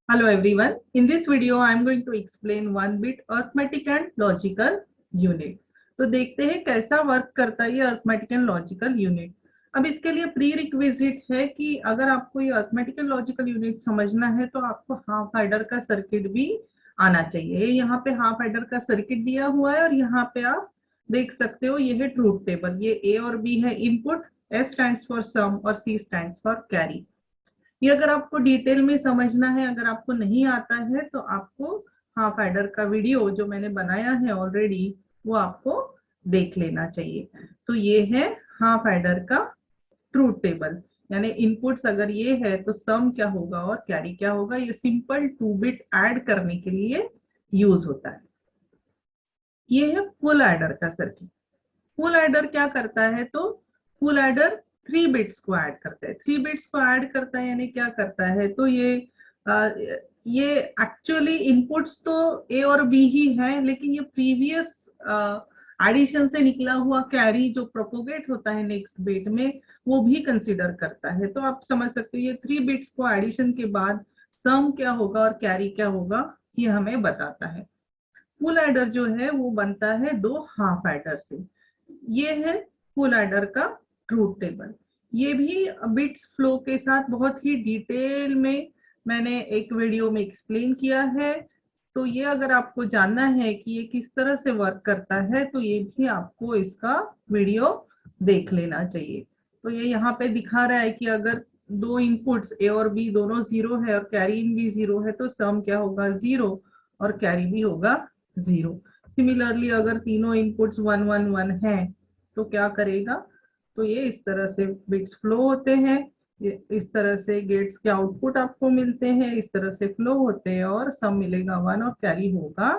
Hello everyone. In this video, I am going to explain one bit arithmetic and logical unit. तो देखते हैं कैसा work करता है ये अर्थमेटिक एंड लॉजिकल यूनिट। अब इसके लिए प्री रिक्विजिट है कि अगर आपको ये अर्थमेटिक एंड लॉजिकल यूनिट समझना है तो आपको हाफ एडर का सर्किट भी आना चाहिए। यहाँ पे हाफ एडर का सर्किट दिया हुआ है और यहाँ पे आप देख सकते हो ये है ट्रूथ टेबल। ये ए और बी है input, S stands for sum और सी स्टैंड्स फॉर कैरी। ये अगर आपको डिटेल में समझना है, अगर आपको नहीं आता है तो आपको हाफ एडर का वीडियो जो मैंने बनाया है ऑलरेडी वो आपको देख लेना चाहिए। तो ये है हाफ एडर का ट्रूथ टेबल, यानी इनपुट्स अगर ये है तो सम क्या होगा और कैरी क्या होगा। ये सिंपल 2 बिट ऐड करने के लिए यूज होता है। ये है फुल एडर का सर्किट। फुल एडर क्या करता है, तो फुल एडर 3 बिट्स को ऐड करता है। 3 बिट्स को ऐड करता है यानी क्या करता है, तो ये एक्चुअली इनपुट्स तो ए और बी ही है, लेकिन ये प्रीवियस एडिशन से निकला हुआ कैरी जो प्रोपोगेट होता है नेक्स्ट बिट में वो भी कंसीडर करता है। तो आप समझ सकते हो ये 3 बिट्स को एडिशन के बाद सम क्या होगा और कैरी क्या होगा ये हमें बताता है। फुल एडर जो है वो बनता है 2 हाफ एडर से। ये है फुल एडर का ट्रूथ टेबल। ये भी बिट्स फ्लो के साथ बहुत ही डिटेल में मैंने एक वीडियो में एक्सप्लेन किया है। तो ये अगर आपको जानना है कि ये किस तरह से वर्क करता है तो ये भी आपको इसका वीडियो देख लेना चाहिए। तो ये यहाँ पे दिखा रहा है कि अगर दो इनपुट्स ए और बी दोनों जीरो है और कैरी इन भी जीरो है तो सम क्या होगा, जीरो, और कैरी भी होगा जीरो। सिमिलरली अगर तीनों इनपुट्स 1 1 1 है तो क्या करेगा, तो ये इस तरह से बिट्स फ्लो होते हैं, इस तरह से गेट्स के आउटपुट आपको मिलते हैं, इस तरह से फ्लो होते हैं और सम मिलेगा 1 और कैरी होगा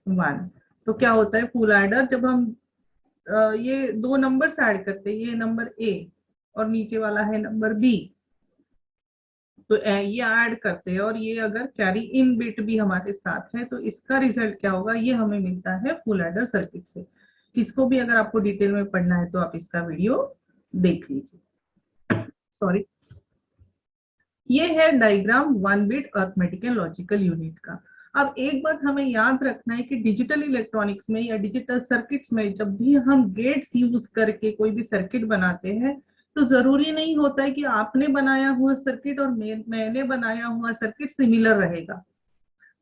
1। तो क्या होता है फुल एडर, जब हम ये दो नंबर्स ऐड करते हैं, ये नंबर ए और नीचे वाला है नंबर बी, तो ये ऐड करते हैं और ये अगर कैरी इन बिट भी हमारे साथ है तो इसका रिजल्ट क्या होगा, ये हमें मिलता है फुल एडर सर्किट से। इसको भी अगर आपको डिटेल में पढ़ना है तो आप इसका वीडियो देख लीजिए। सॉरी। ये है diagram 1 bit arithmetic and logical unit का। अब एक बात हमें याद रखना है कि डिजिटल इलेक्ट्रॉनिक्स में या डिजिटल सर्किट्स में जब भी हम गेट्स यूज करके कोई भी सर्किट बनाते हैं तो जरूरी नहीं होता है कि आपने बनाया हुआ सर्किट और मैंने बनाया हुआ सर्किट सिमिलर रहेगा।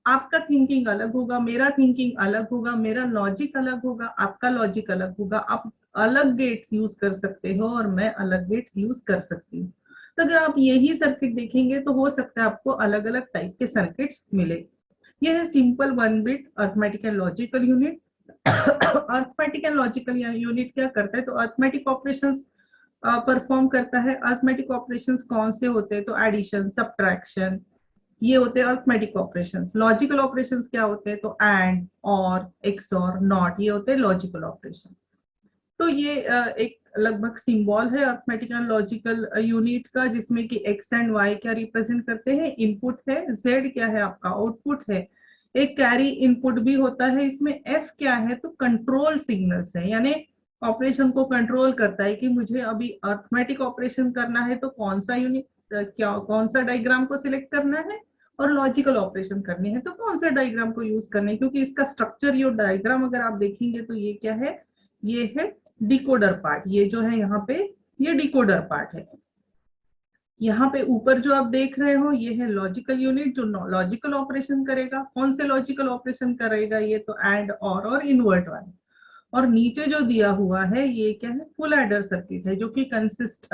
आपका थिंकिंग अलग होगा, मेरा थिंकिंग अलग होगा, मेरा लॉजिक अलग होगा, आपका लॉजिक अलग होगा। आप अलग गेट्स यूज कर सकते हो और मैं अलग गेट्स यूज कर सकती हूँ। तो अगर आप यही सर्किट देखेंगे तो हो सकता है आपको अलग अलग टाइप के सर्किट्स मिले। यह है simple 1 bit arithmetic and logical unit. Arithmetic and logical unit क्या करता है, तो अर्थमेटिक ऑपरेशंस परफॉर्म करता है। अर्थमेटिक ऑपरेशंस कौन से होते हैं, तो एडिशन, सब्ट्रैक्शन, ये होते हैं अर्थमेटिक ऑपरेशंस। लॉजिकल ऑपरेशंस क्या होते हैं, तो एंड, और, एक्सऑर, नॉट, ये होते हैं लॉजिकल ऑपरेशन। तो ये एक लगभग सिंबल है अर्थमेटिक एंड लॉजिकल यूनिट का, जिसमें कि एक्स एंड वाई क्या रिप्रेजेंट करते हैं, इनपुट है, जेड क्या है आपका आउटपुट है, एक कैरी इनपुट भी होता है इसमें, एफ क्या है, तो कंट्रोल सिग्नल्स है, यानी ऑपरेशन को कंट्रोल करता है कि मुझे अभी अर्थमेटिक ऑपरेशन करना है तो कौन सा यूनिट, क्या कौन सा डायग्राम को सिलेक्ट करना है, और लॉजिकल ऑपरेशन करनी है तो कौन सा डायग्राम को यूज करना है। क्योंकि इसका स्ट्रक्चर, ये डायग्राम अगर आप देखेंगे तो ये क्या है, ये है डिकोडर पार्ट। ये जो है यहाँ पे ये डिकोडर पार्ट है। यहाँ पे ऊपर जो आप देख रहे हो ये है लॉजिकल यूनिट जो लॉजिकल ऑपरेशन करेगा। कौन से लॉजिकल ऑपरेशन करेगा, ये तो एंड, और इन्वर्ट वाले। और नीचे जो दिया हुआ है ये क्या है, फुल एडर सर्किट है, जो कि कंसिस्ट,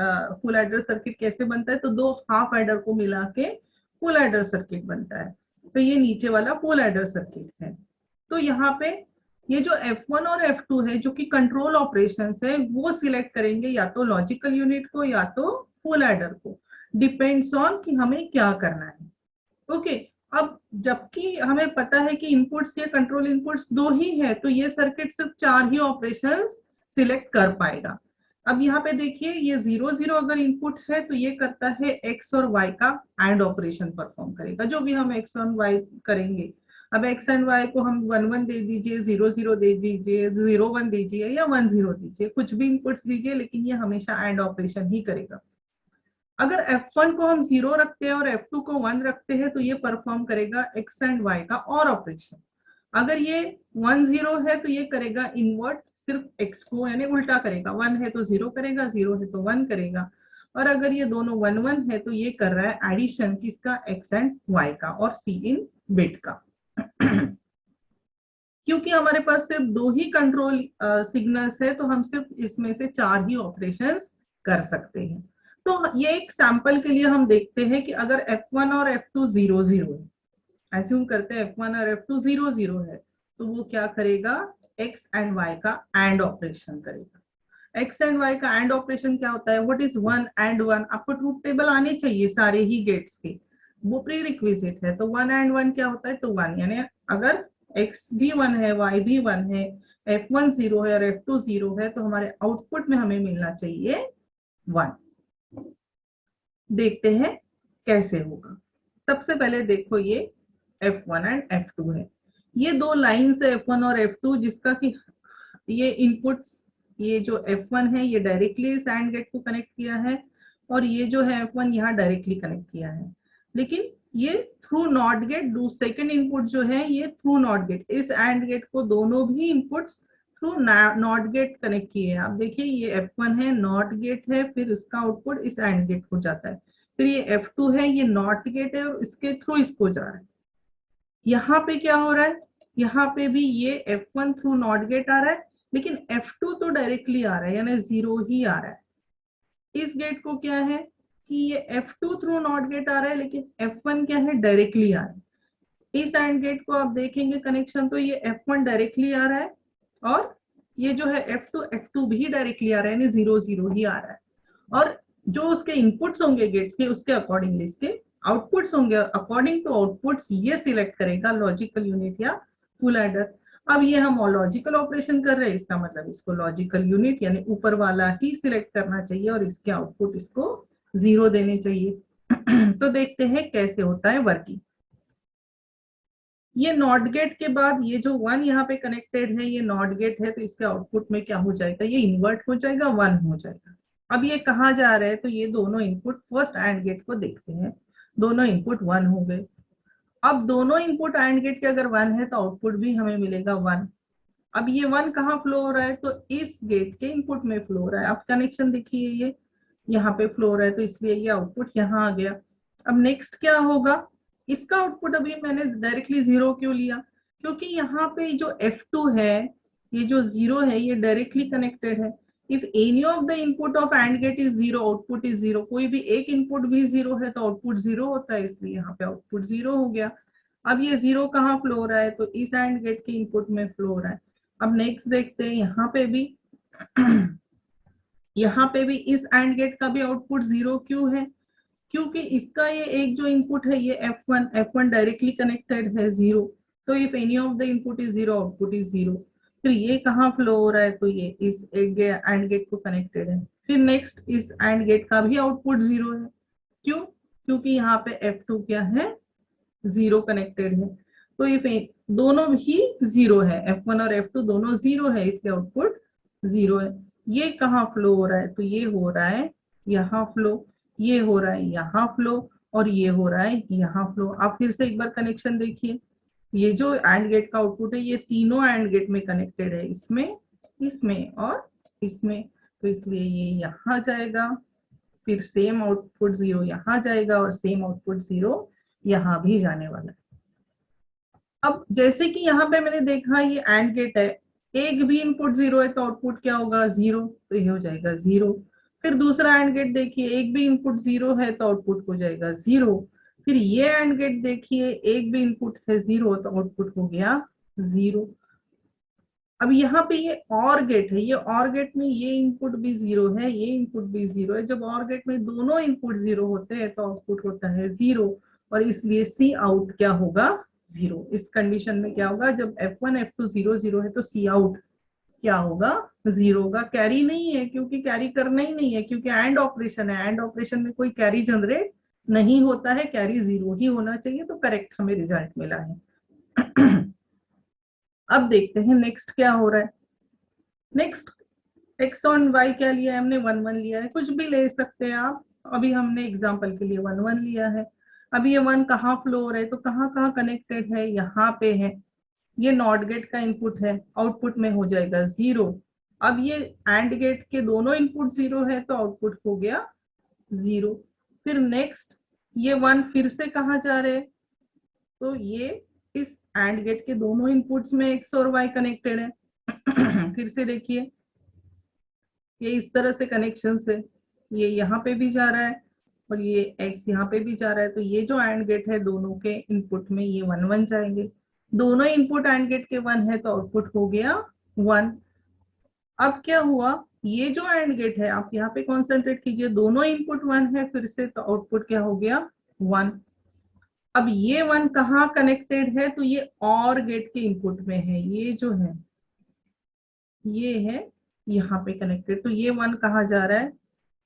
फुल एडर सर्किट कैसे बनता है, तो दो हाफ एडर को मिला के फुल एडर सर्किट बनता है। तो ये नीचे वाला फुल एडर सर्किट है। तो यहाँ पे ये जो F1 और F2 है जो कि कंट्रोल ऑपरेशंस है वो सिलेक्ट करेंगे या तो लॉजिकल यूनिट को या तो फुल एडर को, डिपेंड्स ऑन कि हमें क्या करना है। ओके। अब जबकि हमें पता है कि इनपुट्स या कंट्रोल इनपुट्स दो ही है तो ये सर्किट सिर्फ 4 ही ऑपरेशंस सिलेक्ट कर पाएगा। अब यहाँ पे देखिए ये 0 0 अगर इनपुट है तो ये करता है एक्स और वाई का एंड ऑपरेशन परफॉर्म करेगा, जो भी हम एक्स और वाई करेंगे। अब एक्स एंड वाई को हम 1 1 दे दीजिए, 0 0 दे दीजिए, 0 1 दीजिए या 1 0 दीजिए, कुछ भी इनपुट्स दीजिए, लेकिन ये हमेशा एंड ऑपरेशन ही करेगा। अगर F1 को हम 0 रखते हैं और F2 को 1 रखते हैं तो ये परफॉर्म करेगा X एंड Y का और ऑपरेशन। अगर ये 1 0 है तो ये करेगा इन्वर्ट सिर्फ X को, यानी उल्टा करेगा, 1 है तो 0 करेगा, 0 है तो 1 करेगा। और अगर ये दोनों 1 1 है तो ये कर रहा है एडिशन किसका, X एंड Y का और C इन बिट का। क्योंकि हमारे पास सिर्फ 2 ही कंट्रोल सिग्नल्स है तो हम सिर्फ इसमें से 4 ही ऑपरेशंस कर सकते हैं। तो ये एक सैंपल के लिए हम देखते हैं कि अगर F1 और F2 0 0 है, एज्यूम करते हैं F1 और F2 0 0 है, तो वो क्या करेगा, X एंड Y का एंड ऑपरेशन करेगा। X एंड Y का एंड ऑपरेशन क्या होता है, व्हाट इज 1 एंड 1, आपको ट्रूथ टेबल आने चाहिए सारे ही गेट्स के, वो प्री रिक्विजिट है। तो 1 एंड 1 क्या होता है, तो 1, यानी अगर X भी 1 है, Y भी 1 है, F1 0 है और F2 0 है, तो हमारे आउटपुट में हमें मिलना चाहिए 1। देखते हैं कैसे होगा। सबसे पहले देखो ये F1 एंड F2 है, ये दो लाइंस है F1 और F2 जिसका कि ये इनपुट्स, ये जो F1 है ये डायरेक्टली इस एंड गेट को कनेक्ट किया है और ये जो है F1 यहाँ डायरेक्टली कनेक्ट किया है। लेकिन ये through not gate, second input जो है ये थ्रू नॉट गेट, इस एंड गेट को दोनों भी inputs through not gate connect किए हैं। आप देखिए ये F1 है, नॉट गेट है, फिर इसका आउटपुट इस एंड गेट को जाता है। फिर ये F2 है, ये नॉट गेट है और इसके थ्रू इसको जा रहा है। यहाँ पे क्या हो रहा है, यहाँ पे भी ये F1 थ्रू नॉट गेट आ रहा है, लेकिन F2 तो डायरेक्टली आ रहा है, यानी 0 ही आ रहा है। इस गेट को क्या है कि ये F2 थ्रू नॉट गेट आ रहा है, लेकिन F1 क्या है, डायरेक्टली आ रहा है। इस एंड गेट को आप देखेंगे कनेक्शन, तो ये F1 डायरेक्टली आ रहा है और ये जो है F2 भी डायरेक्टली आ रहा है, यानी 0 0 ही आ रहा है। और जो उसके इनपुट्स होंगे गेट्स के, उसके अकॉर्डिंगली इसके आउटपुट्स होंगे, अकॉर्डिंग टू आउटपुट्स ये सिलेक्ट करेगा लॉजिकल यूनिट या फुल एडर। अब ये हम लॉजिकल ऑपरेशन कर रहे हैं, इसका मतलब इसको लॉजिकल यूनिट यानी ऊपर वाला ही सिलेक्ट करना चाहिए और इसके आउटपुट इसको 0 देने चाहिए। तो देखते हैं कैसे होता है वर्किंग। ये नॉट गेट के बाद ये जो 1 यहाँ पे कनेक्टेड है, ये नॉट गेट है, तो इसके आउटपुट में क्या हो जाएगा, ये इन्वर्ट हो जाएगा, 1 हो जाएगा। अब ये कहाँ जा रहे हैं, तो ये दोनों इनपुट फर्स्ट एंड गेट को देखते हैं, दोनों इनपुट 1 हो गए। अब दोनों इनपुट एंड गेट के अगर 1 है तो आउटपुट भी हमें मिलेगा 1। अब ये 1 कहाँ फ्लो हो रहा है, तो इस गेट के इनपुट में फ्लो हो रहा है। आप कनेक्शन देखिए, ये यहाँ पे फ्लो हो रहा है, तो इसलिए ये आउटपुट यहाँ आ गया। अब नेक्स्ट क्या होगा, इसका आउटपुट अभी मैंने डायरेक्टली 0 क्यों लिया, क्योंकि यहाँ पे जो F2 है, ये जो 0 है, ये डायरेक्टली कनेक्टेड है। If any of the input of and gate is 0, output is 0, कोई भी एक इनपुट भी 0 है तो आउटपुट 0 होता है, इसलिए यहाँ पे आउटपुट 0 हो गया। अब ये 0 कहाँ फ्लो हो रहा है, तो इस एंड गेट के इनपुट में फ्लो हो रहा है। अब नेक्स्ट देखते हैं, यहाँ पे भी यहाँ पे भी इस एंड गेट का भी आउटपुट 0 क्यों है, क्योंकि इसका ये एक जो इनपुट है ये F1 डायरेक्टली कनेक्टेड है 0, तो if any of the input is 0, output is 0। फिर ये कहाँ फ्लो हो रहा है, तो ये इस एक एंड गेट को कनेक्टेड है। फिर नेक्स्ट इस एंड गेट का भी आउटपुट 0 है, क्यों, क्योंकि यहाँ पे F2 क्या है, 0 कनेक्टेड है। तो ये दोनों ही 0 है, F1 और F2 दोनों 0 है, इसके आउटपुट 0 है। ये कहाँ फ्लो हो रहा है, तो ये हो रहा है यहाँ फ्लो, ये हो रहा है यहाँ फ्लो और ये हो रहा है यहाँ फ्लो। आप फिर से एक बार कनेक्शन देखिए, ये जो एंड गेट का आउटपुट है ये तीनों एंड गेट में कनेक्टेड है, इसमें, इसमें और इसमें, तो इसलिए ये यहाँ जाएगा, फिर सेम आउटपुट 0 यहाँ जाएगा और सेम आउटपुट 0 यहाँ भी जाने वाला है। अब जैसे कि यहाँ पे मैंने देखा ये एंड गेट है, एक भी इनपुट 0 है तो आउटपुट क्या होगा, 0, तो ये हो जाएगा 0। फिर दूसरा एंड गेट देखिए, एक भी इनपुट 0 है तो आउटपुट हो जाएगा 0। फिर ये एंड गेट देखिए, एक भी इनपुट है 0 तो आउटपुट हो गया 0। अब यहाँ पे ये और गेट है, ये और गेट में ये इनपुट भी 0 है, ये इनपुट भी 0 है। जब और गेट में दोनों इनपुट 0 होते हैं तो आउटपुट होता है 0 और इसलिए सी आउट क्या होगा, 0। इस कंडीशन में क्या होगा, जब F1 F2 0 0 है तो सी आउट क्या होगा, 0 होगा। कैरी नहीं है, क्योंकि कैरी करना ही नहीं है, क्योंकि एंड ऑपरेशन है, एंड ऑपरेशन में कोई कैरी जनरेट नहीं होता है, कैरी 0 ही होना चाहिए। तो करेक्ट हमें रिजल्ट मिला है। अब देखते हैं नेक्स्ट क्या हो रहा है। नेक्स्ट X और Y क्या लिया है हमने, 1 1 लिया है, कुछ भी ले सकते हैं आप, अभी हमने एग्जांपल के लिए 1 1 लिया है। अब ये 1 कहाँ फ्लो हो रहा है, तो कहाँ कहाँ कनेक्टेड है, यहाँ पे है। ये नॉट गेट का इनपुट है, आउटपुट में हो जाएगा 0। अब ये एंड गेट के दोनों इनपुट 0 है तो आउटपुट हो गया 0। फिर नेक्स्ट ये 1 फिर से कहाँ जा रहे हैं, तो ये इस एंड गेट के दोनों इनपुट्स में x और y कनेक्टेड है। फिर से देखिए ये इस तरह से कनेक्शन है, ये यहाँ पे भी जा रहा है और ये x यहाँ पे भी जा रहा है, तो ये जो एंड गेट है दोनों के इनपुट में ये 1 1 जाएंगे। दोनों इनपुट एंड गेट के 1 है तो आउटपुट हो गया 1। अब क्या हुआ, ये जो एंड गेट है आप यहाँ पे कॉन्सेंट्रेट कीजिए, दोनों इनपुट 1 है फिर से, तो आउटपुट क्या हो गया 1। अब ये 1 कहाँ कनेक्टेड है, तो ये और गेट के इनपुट में है, ये जो है ये है यहाँ पे कनेक्टेड, तो ये 1 कहाँ जा रहा है,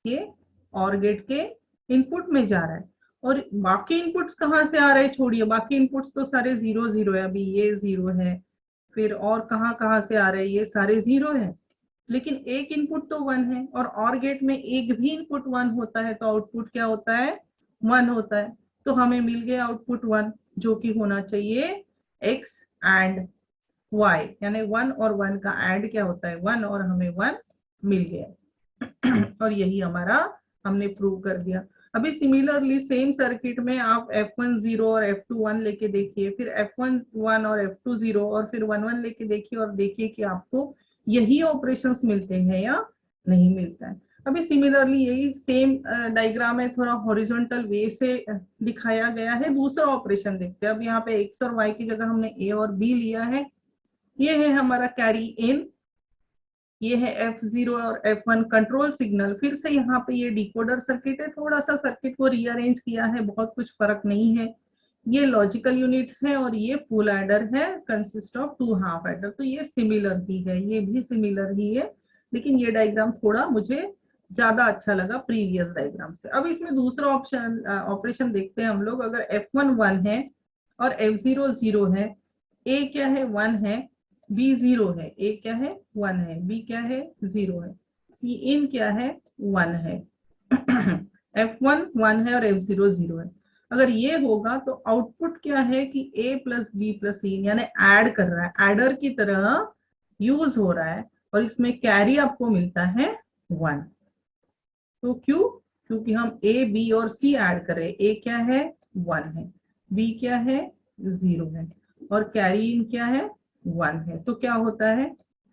ये और गेट के इनपुट में जा रहा है। और बाकी इनपुट्स कहाँ से आ रहे हैं, छोड़िए बाकी इनपुट्स तो सारे 0 0 है, अभी ये 0 है, फिर और कहाँ कहाँ से आ रहे हैं, ये सारे 0 है, लेकिन एक इनपुट तो 1 है, और गेट में एक भी इनपुट 1 होता है तो आउटपुट क्या होता है 1 होता है। तो हमें मिल गया आउटपुट 1, जो कि होना चाहिए x एंड y, यानी 1 और 1 का ऐड क्या होता है 1, और हमें 1 मिल गया। और यही हमारा हमने प्रूव कर दिया। अभी सिमिलरली सेम सर्किट में आप F1 0 और F2 1 लेके देखिए, फिर F1 1 और F2 0 और फिर 1 1 लेके देखिए, और देखिए कि आपको यही ऑपरेशंस मिलते हैं या नहीं मिलता है। अभी सिमिलरली यही सेम डायग्राम है, थोड़ा हॉरिजॉन्टल वे से दिखाया गया है। दूसरा ऑपरेशन देखते हैं। अब यहाँ पे x और y की जगह हमने a और b लिया है। ये है हमारा कैरी इन, ये है F0 और F1 कंट्रोल सिग्नल। फिर से यहाँ पे ये डिकोडर सर्किट है, थोड़ा सा सर्किट को रीअरेंज किया है, बहुत कुछ फर्क नहीं है। ये लॉजिकल यूनिट है और ये फुल एडर है, कंसिस्ट ऑफ 2 हाफ एडर, तो ये सिमिलर ही है, ये भी सिमिलर ही है, लेकिन ये डायग्राम थोड़ा मुझे ज्यादा अच्छा लगा प्रीवियस डायग्राम से। अब इसमें दूसरा ऑप्शन ऑपरेशन देखते हैं हम लोग। अगर F1 1 है और F0 0 है, A क्या है 1 है, B 0 है, A क्या है 1 है, B क्या है 0 है, C in क्या है 1 है। F1 1 है और F0 0 है। अगर ये होगा तो आउटपुट क्या है कि A प्लस बी प्लस सी, यानी ऐड कर रहा है, एडर की तरह यूज हो रहा है, और इसमें कैरी आपको मिलता है 1। तो क्यों, क्योंकि हम A B और C ऐड कर रहे हैं। A क्या है 1 है, B क्या है 0 है, और कैरी इन क्या है 1 है। तो क्या होता है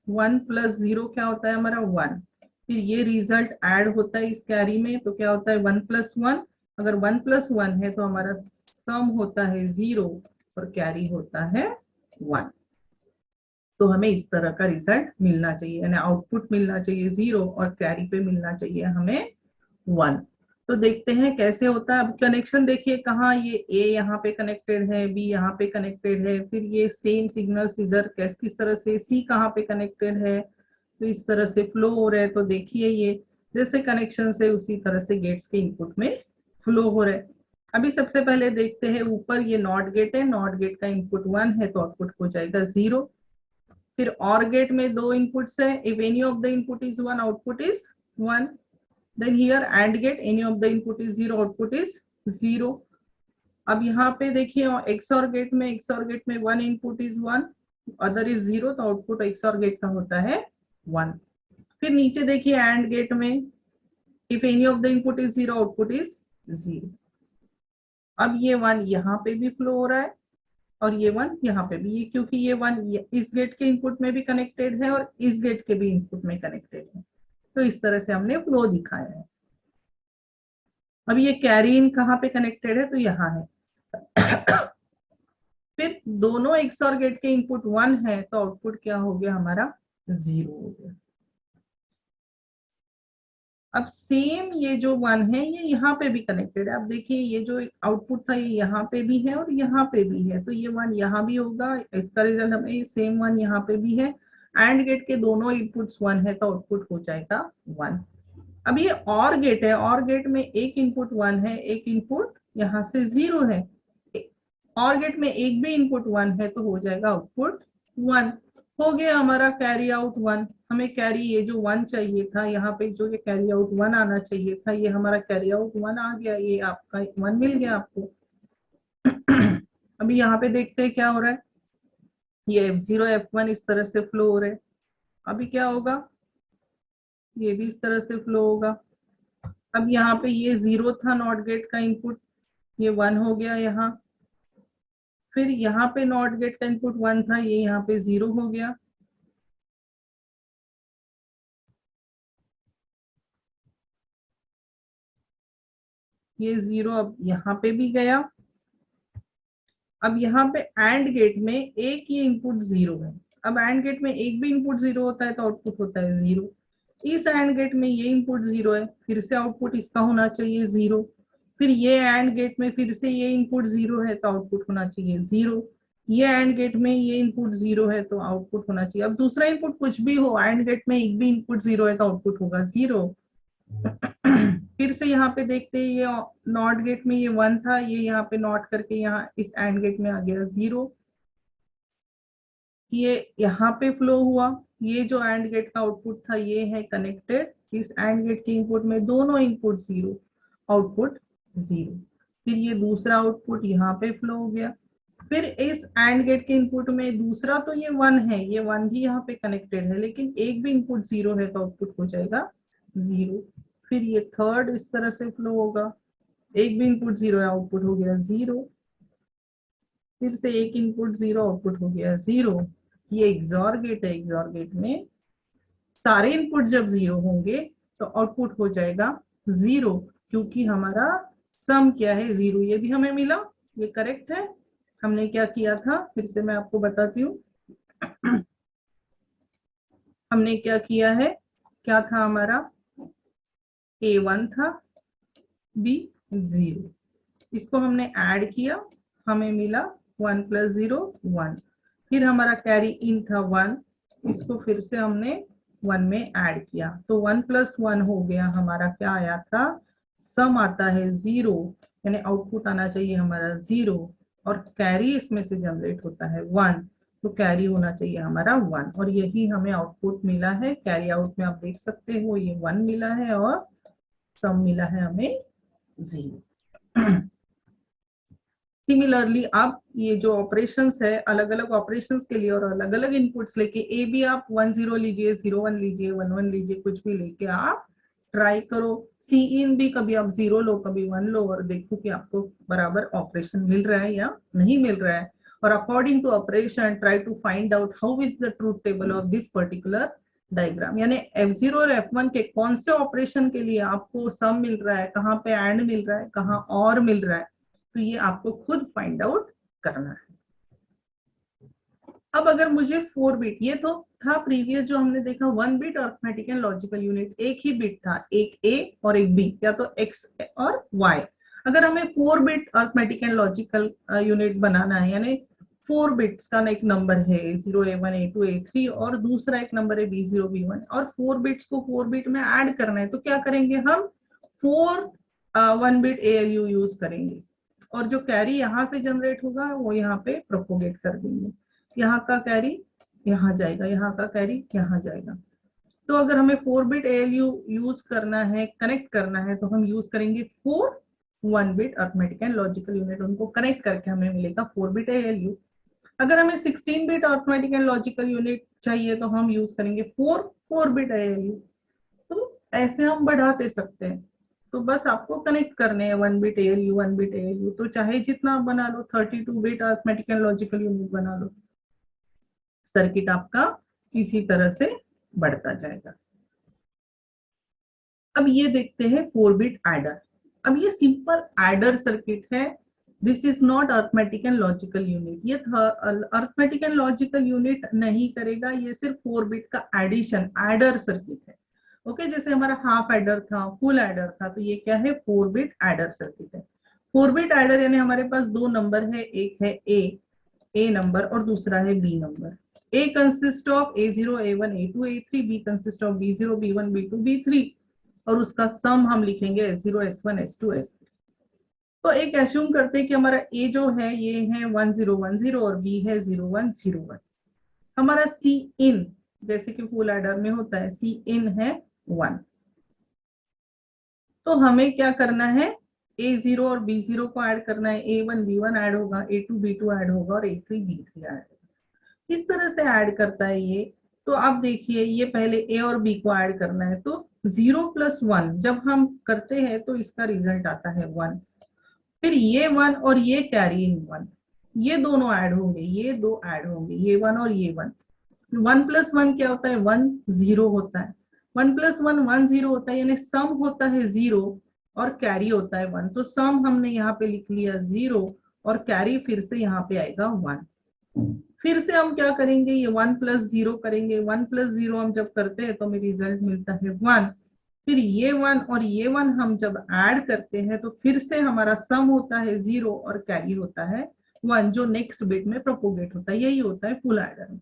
1 प्लस 0 क्या होता है हमारा 1। फिर ये रिजल्ट ऐड होता है इस कैरी में, तो क्या होता है 1 प्लस 1। अगर 1 प्लस 1 है तो हमारा सम होता है 0 और कैरी होता है 1। तो हमें इस तरह का रिजल्ट मिलना चाहिए, यानी आउटपुट मिलना चाहिए 0 और कैरी पे मिलना चाहिए हमें 1। तो देखते हैं कैसे होता है। अब कनेक्शन देखिए, कहाँ ये A यहाँ पे कनेक्टेड है, B यहाँ पे कनेक्टेड है, फिर ये सेम सिग्नल्स इधर किस तरह से, C कहाँ पे कनेक्टेड है, तो इस तरह से फ्लो हो रहा है। तो देखिए ये जैसे कनेक्शन है उसी तरह से गेट्स के इनपुट में फ्लो हो रहा है। अभी सबसे पहले देखते हैं, ऊपर ये नॉट गेट है, नॉट गेट का इनपुट 1 है तो आउटपुट हो जाएगा 0। फिर और गेट में 2 इनपुट्स है, if any of the input is 1 output is 1। Then here AND gate, any of the input is 0, output is 0। अब यहाँ पे देखिए XOR गेट में 1 इनपुट इज 1, अदर इज 0, तो आउटपुट XOR गेट का होता है 1। फिर नीचे देखिए AND गेट में, if any of the input is 0, output is 0। अब ये 1 यहाँ पे भी फ्लो हो रहा है और ये 1 यहाँ पे भी, क्योंकि ये 1 इस गेट के इनपुट में भी कनेक्टेड है और इस गेट के भी इनपुट में कनेक्टेड है। तो इस तरह से हमने फ्लो दिखाया है। अब ये कैरी इन कहाँ पे कनेक्टेड है, तो यहाँ है। फिर दोनों XOR गेट के इनपुट 1 है तो आउटपुट क्या हो गया हमारा 0 हो गया। अब सेम ये जो 1 है ये यहाँ पे भी कनेक्टेड है। अब देखिए ये जो आउटपुट था ये यहाँ पे भी है और यहाँ पे भी है, तो ये 1 यहाँ भी होगा, इसका रिजल्ट हमें सेम 1 यहाँ पे भी है। एंड गेट के दोनों इनपुट्स 1 है तो आउटपुट हो जाएगा 1। अब ये और गेट है, और गेट में एक इनपुट 1 है, एक इनपुट यहाँ से 0 है, और गेट में एक भी इनपुट 1 है तो हो जाएगा आउटपुट 1। हो गया हमारा कैरी आउट 1। हमें कैरी ये जो 1 चाहिए था, यहाँ पे जो ये कैरी आउट 1 आना चाहिए था, ये हमारा कैरी आउट 1 आ गया, ये आपका 1 मिल गया आपको। अभी यहाँ पे देखते हैं क्या हो रहा है। ये F0 F1 इस तरह से फ्लो हो रहे हैं। अभी क्या होगा, ये भी इस तरह से फ्लो होगा। अब यहाँ पे ये 0 था नॉट गेट का इनपुट, ये 1 हो गया यहाँ। फिर यहाँ पे नॉट गेट का इनपुट 1 था, ये यहाँ पे 0 हो गया। ये 0 अब यहाँ पे भी गया। अब यहाँ पे एंड गेट में एक ही इनपुट 0 है। अब एंड गेट में एक भी इनपुट 0 होता है तो आउटपुट होता है 0। इस एंड गेट में ये इनपुट 0 है, फिर से आउटपुट इसका होना चाहिए 0। फिर ये एंड गेट में फिर से ये इनपुट 0 है तो आउटपुट होना चाहिए 0। ये एंड गेट में ये इनपुट 0 है तो आउटपुट होना चाहिए। अब दूसरा इनपुट कुछ भी हो, एंड गेट में एक भी इनपुट 0 है तो आउटपुट होगा 0। फिर से यहाँ पे देखते हैं, ये नॉट गेट में ये 1 था, ये यहाँ पे नॉट करके यहाँ इस एंड गेट में आ गया 0। ये यहाँ पे फ्लो हुआ। ये जो एंड गेट का आउटपुट था ये है कनेक्टेड, इस एंड गेट के इनपुट में दोनों इनपुट 0, आउटपुट 0। फिर ये दूसरा आउटपुट यहाँ पे फ्लो हो गया। फिर इस एंड गेट के इनपुट में दूसरा तो ये 1 है, ये 1 भी यहाँ पे कनेक्टेड है, लेकिन एक भी इनपुट 0 है तो आउटपुट हो जाएगा 0। फिर ये थर्ड इस तरह से फ्लो होगा, एक भी इनपुट 0 है, आउटपुट हो गया 0। फिर से एक इनपुट 0, आउटपुट हो गया 0। ये एक्सॉर गेट है, एक्सॉर गेट में सारे इनपुट जब 0 होंगे तो आउटपुट हो जाएगा 0, क्योंकि हमारा सम क्या है 0। ये भी हमें मिला, ये करेक्ट है। हमने क्या किया था, फिर से मैं आपको बताती हूँ। हमने क्या किया है, क्या था हमारा, A1 था, B0, इसको हमने ऐड किया, हमें मिला 1 + 0 1। फिर हमारा कैरी इन था 1, इसको फिर से हमने 1 में ऐड किया तो 1 + 1 हो गया। हमारा क्या आया था, सम आता है 0, यानी आउटपुट आना चाहिए हमारा 0, और कैरी इसमें से जनरेट होता है 1, तो कैरी होना चाहिए हमारा 1, और यही हमें आउटपुट मिला है। कैरी आउट में आप देख सकते हो ये 1 मिला है और सम मिला है हमें 0। सिमिलरली आप ये जो ऑपरेशंस है, अलग अलग ऑपरेशंस के लिए और अलग अलग इनपुट्स लेके, ए भी आप 1 0 लीजिए, 0 1 लीजिए, 1 1 लीजिए, कुछ भी लेके आप ट्राई करो। सी इन भी कभी आप 0 लो, कभी 1 लो, और देखो कि आपको बराबर ऑपरेशन मिल रहा है या नहीं मिल रहा है। और according to operation try to find out how is the truth table of this particular diagram, यानी F0 और F1 के कौन से ऑपरेशन के लिए आपको सम मिल रहा है, कहाँ पे एंड मिल रहा है, कहाँ और मिल रहा है, तो ये आपको खुद फाइंड आउट करना है। अब अगर मुझे 4 बिट, ये तो था प्रीवियस जो हमने देखा 1 bit arithmetic and logical unit, एक ही बिट था, एक A और एक B, या तो X और Y। अगर हमें 4 bit arithmetic and logical unit बनाना है, यानी 4 बिट्स का एक नंबर है A0 A1 A2 A3 और दूसरा एक नंबर है B0 B1, और 4 बिट्स को 4 बिट में ऐड करना है, तो क्या करेंगे हम, 4 1 बिट ALU यूज करेंगे, और जो कैरी यहाँ से जनरेट होगा वो यहाँ पे प्रोपोगेट कर देंगे। यहाँ का कैरी यहाँ जाएगा, यहाँ का कैरी यहाँ जाएगा। तो अगर हमें 4 बिट ALU यूज करना है, कनेक्ट करना है, तो हम यूज करेंगे 4 1 bit arithmetic and logical unit, उनको कनेक्ट करके हमें मिलेगा 4 बिट ALU। अगर हमें 16 bit arithmetic and logical unit चाहिए तो हम यूज करेंगे 4 बिट ALU। तो ऐसे हम बढ़ाते सकते हैं। तो बस आपको कनेक्ट करने हैं 1 बिट ALU 1 बिट ALU, तो चाहे जितना आप बना लो, 32 bit arithmetic and logical unit बना लो, सर्किट आपका इसी तरह से बढ़ता जाएगा। अब ये देखते हैं 4 बिट एडर। अब ये सिंपल एडर सर्किट है, this is not arithmetic and logical unit. ये अरिथमेटिक एंड लॉजिकल यूनिट नहीं करेगा, ये सिर्फ 4 बिट का एडिशन एडर सर्किट है। ओके, जैसे हमारा हाफ एडर था, फुल एडर था, तो ये क्या है, 4 बिट एडर सर्किट है। 4 बिट एडर यानी हमारे पास दो नंबर है, एक है ए नंबर और दूसरा है B number. A consist of A0 A1 A2 A3, B consist of B0 B1 B2 B3, और उसका सम हम लिखेंगे S0 S1 S2 S3। तो एक एज्यूम करते हैं कि हमारा A जो है ये है 1010 और B है 0101। हमारा सी इन जैसे कि फुल एडर में होता है, सी इन है 1। तो हमें क्या करना है, A0 और B0 को ऐड करना है, A1 B1 ऐड होगा, A2 B2 ऐड होगा और A3 B3 ऐड होगा। इस तरह से ऐड करता है ये। तो आप देखिए ये पहले A और B को ऐड करना है, तो 0 + 1 जब हम करते हैं तो इसका रिजल्ट आता है 1। फिर ये 1 और ये कैरी इन 1, ये दोनों ऐड होंगे, ये दो ऐड होंगे, ये 1 और ये 1। 1 + 1 क्या होता है, 1 0 होता है। 1 + 1 1 0 होता है, यानी सम होता है 0 और कैरी होता है 1। तो सम हमने यहाँ पे लिख लिया 0 और कैरी फिर से यहाँ पे आएगा 1। फिर से हम क्या करेंगे, ये 1 + 0 करेंगे। 1 + 0 हम जब करते हैं तो हमें रिजल्ट मिलता है 1। फिर ये 1 और ये 1 हम जब ऐड करते हैं तो फिर से हमारा सम होता है 0 और कैरी होता है 1, जो नेक्स्ट बिट में प्रोपोगेट होता है। यही होता है फुल एडर में।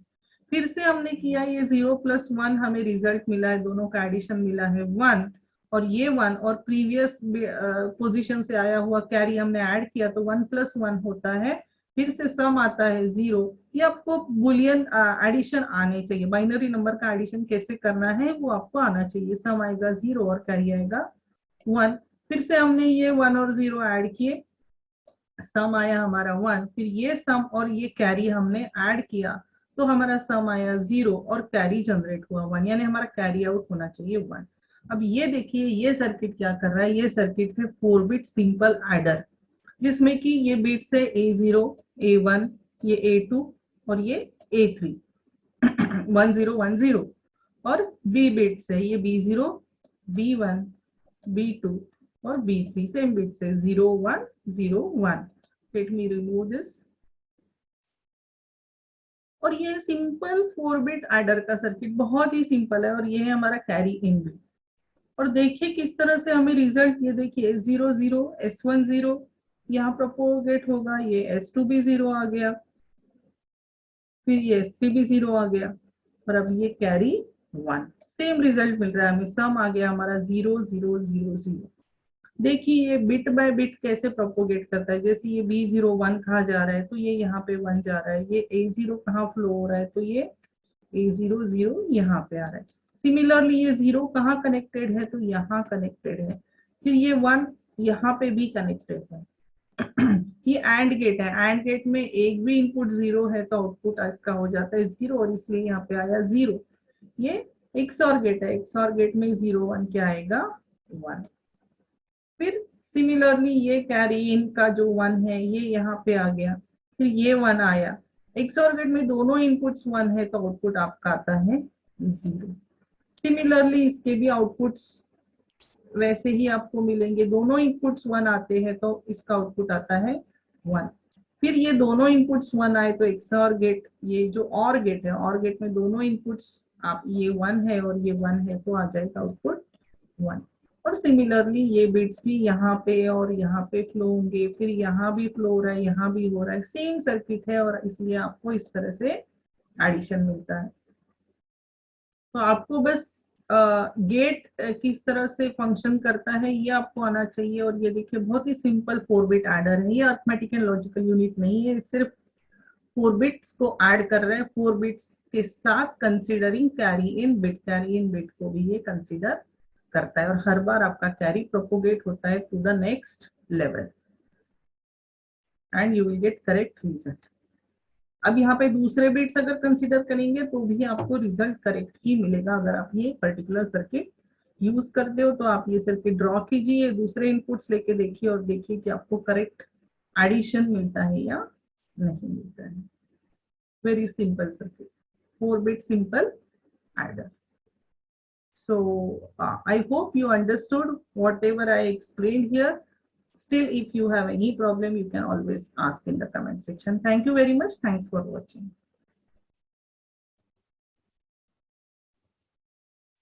फिर से हमने किया, ये 0 + 1 हमें रिजल्ट मिला है, दोनों का एडिशन मिला है 1, और ये 1 और प्रीवियस पोजीशन से आया हुआ कैरी हमने ऐड किया तो 1 + 1 होता है। फिर से सम आता है 0। ये आपको बुलियन एडिशन आने चाहिए, बाइनरी नंबर का एडिशन कैसे करना है वो आपको आना चाहिए। सम आएगा 0 और कैरी आएगा 1। फिर से हमने ये 1 और 0 ऐड किए, सम आया हमारा 1। फिर ये सम और ये कैरी हमने ऐड किया तो हमारा सम आया 0 और कैरी जनरेट हुआ 1, यानी हमारा कैरी आउट होना चाहिए 1। अब ये देखिए ये सर्किट क्या कर रहा है, ये सर्किट है 4 बिट सिंपल एडर, जिसमें कि ये बिट्स है A0 A1, ये A2 और ये A3 10 10 और B बिट्स है, ये B0 B1 B2 और B3 सेम बिट्स है 0 1 0 1। Let me remove this. और ये सिंपल 4 बिट एडर का सर्किट बहुत ही सिंपल है, और ये है हमारा कैरी इन बिट। और देखिए किस तरह से हमें रिजल्ट, ये देखिए 0 0 S1 0 यहाँ प्रोपोगेट होगा, ये S2 भी 0 आ गया, फिर ये S3 भी 0 आ गया, और अब ये कैरी 1। सेम रिजल्ट मिल रहा है हमें, सम आ गया हमारा 0 0 0 0। देखिए ये बिट बाय बिट कैसे प्रोपोगेट करता है, जैसे ये B0 1 कहा जा रहा है तो ये यहाँ पे 1 जा रहा है, ये A0 कहाँ फ्लो हो रहा है तो ये A0 0 यहाँ पे आ रहा है। सिमिलरली ये 0 कहाँ कनेक्टेड है तो यहाँ कनेक्टेड है, फिर ये 1 यहाँ पे भी कनेक्टेड है। ये एंड गेट है, एंड गेट में एक भी इनपुट 0 है तो आउटपुट इसका हो जाता है 0, और इसलिए यहाँ पे आया 0। ये XOR गेट है, XOR गेट में 0 1 क्या आएगा 1। फिर सिमिलरली ये कैरी इन का जो 1 है ये यहाँ पे आ गया, फिर ये 1 आया। XOR गेट में दोनों इनपुट्स 1 है तो आउटपुट आपका आता है 0। सिमिलरली इसके भी आउटपुट्स वैसे ही आपको मिलेंगे, दोनों इनपुट्स 1 आते हैं तो इसका आउटपुट आता है 1। फिर ये दोनों इनपुट्स 1 आए तो XOR गेट, ये जो OR गेट है, OR गेट में दोनों इनपुट्स आप ये 1 है और ये 1 है तो आ जाएगा आउटपुट 1। और सिमिलरली ये बिट्स भी यहाँ पे और यहाँ पे फ्लो होंगे, फिर यहाँ भी फ्लो हो रहा है, यहाँ भी हो रहा है, सेम सर्किट है, और इसलिए आपको इस तरह से एडिशन मिलता है। तो आपको बस गेट किस तरह से फंक्शन करता है ये आपको आना चाहिए। और ये देखिए बहुत ही सिंपल 4 बिट एडर है, ये अरिथमेटिक एंड लॉजिकल यूनिट नहीं है, सिर्फ 4 बिट्स को ऐड कर रहे हैं, 4 बिट्स के साथ considering carry in bit, carry in bit को भी ये कंसीडर करता है, और हर बार आपका कैरी प्रोपोगेट होता है to the next level and you will get correct result. अब यहाँ पे दूसरे बिट्स अगर कंसीडर करेंगे तो भी आपको रिजल्ट करेक्ट ही मिलेगा। अगर आप ये पर्टिकुलर सर्किट यूज करते हो तो आप ये सर्किट ड्रॉ कीजिए, दूसरे इनपुट्स लेके देखिए और देखिए कि आपको करेक्ट एडिशन मिलता है या नहीं मिलता है। Very simple circuit, 4 bit simple adder. So I hope you understood whatever I explained here. Still, if you have any problem, you can always ask in the comment section. Thank you very much. Thanks for watching.